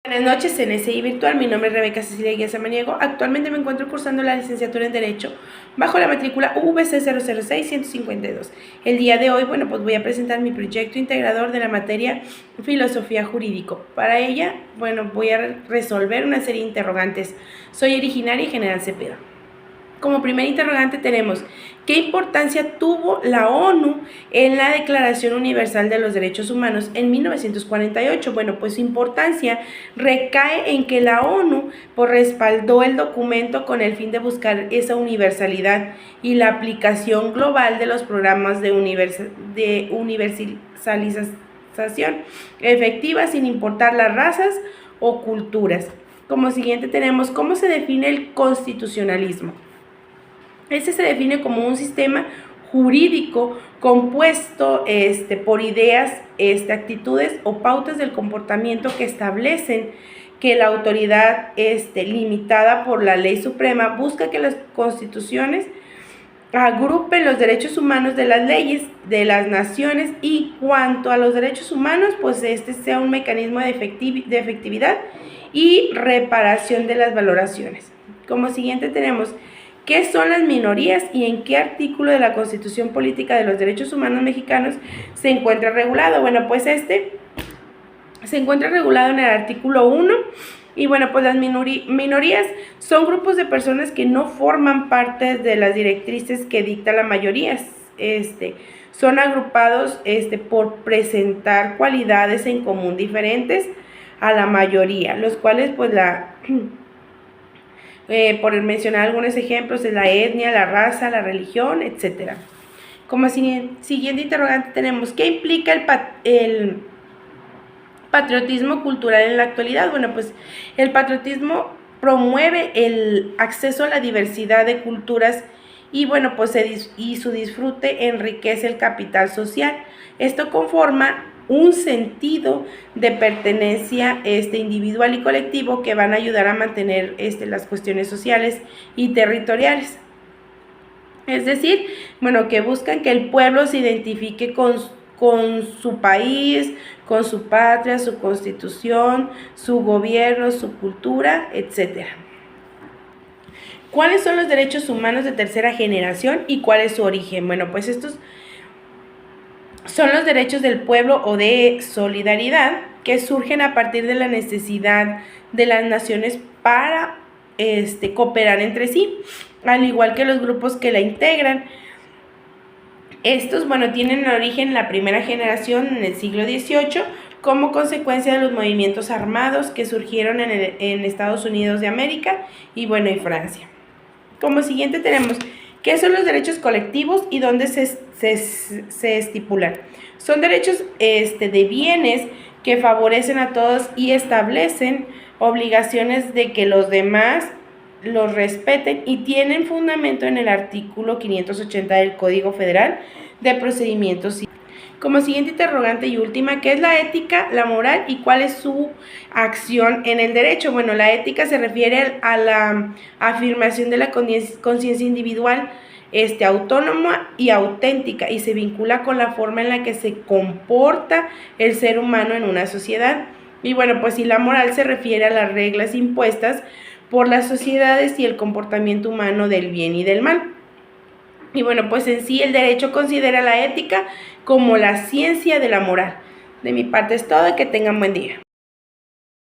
Buenas noches, CNSI Virtual. Mi nombre es Rebeca Cecilia Guía Samaniego. Actualmente me encuentro cursando la licenciatura en Derecho bajo la matrícula VC 006-152. El día de hoy, pues voy a presentar mi proyecto integrador de la materia Filosofía Jurídico. Para ella, voy a resolver una serie de interrogantes. Soy originaria y General Cepeda. Como primer interrogante tenemos, ¿qué importancia tuvo la ONU en la Declaración Universal de los Derechos Humanos en 1948? Pues su importancia recae en que la ONU respaldó el documento con el fin de buscar esa universalidad y la aplicación global de los programas de universalización efectiva sin importar las razas o culturas. Como siguiente tenemos, ¿cómo se define el constitucionalismo? Este se define como un sistema jurídico compuesto por ideas, actitudes o pautas del comportamiento que establecen que la autoridad limitada por la ley suprema busca que las constituciones agrupen los derechos humanos de las leyes de las naciones y cuanto a los derechos humanos, pues sea un mecanismo de efectividad y reparación de las valoraciones. Como siguiente tenemos, ¿qué son las minorías y en qué artículo de la Constitución Política de los Derechos Humanos Mexicanos se encuentra regulado? Pues se encuentra regulado en el artículo 1 y pues las minorías son grupos de personas que no forman parte de las directrices que dicta la mayoría. Son agrupados por presentar cualidades en común diferentes a la mayoría, los cuales por mencionar algunos ejemplos, es la etnia, la raza, la religión, etc. Como siguiente interrogante tenemos, ¿qué implica el patriotismo cultural en la actualidad? Pues el patriotismo promueve el acceso a la diversidad de culturas y su disfrute enriquece el capital social. Esto conforma un sentido de pertenencia individual y colectivo que van a ayudar a mantener las cuestiones sociales y territoriales. Es decir, que buscan que el pueblo se identifique con su país, con su patria, su constitución, su gobierno, su cultura, etc. ¿Cuáles son los derechos humanos de tercera generación y cuál es su origen? Pues estos son los derechos del pueblo o de solidaridad que surgen a partir de la necesidad de las naciones para cooperar entre sí, al igual que los grupos que la integran. Estos, tienen origen en la primera generación en el siglo XVIII como consecuencia de los movimientos armados que surgieron en Estados Unidos de América y Francia. Como siguiente tenemos, ¿qué son los derechos colectivos y dónde se estipulan? Son derechos de bienes que favorecen a todos y establecen obligaciones de que los demás los respeten y tienen fundamento en el artículo 580 del Código Federal de Procedimientos Civiles. Como siguiente interrogante y última, ¿qué es la ética, la moral y cuál es su acción en el derecho? La ética se refiere a la afirmación de la conciencia individual autónoma y auténtica y se vincula con la forma en la que se comporta el ser humano en una sociedad. Y y la moral se refiere a las reglas impuestas por las sociedades y el comportamiento humano del bien y del mal. Y en sí el derecho considera la ética como la ciencia de la moral. De mi parte es todo y que tengan buen día.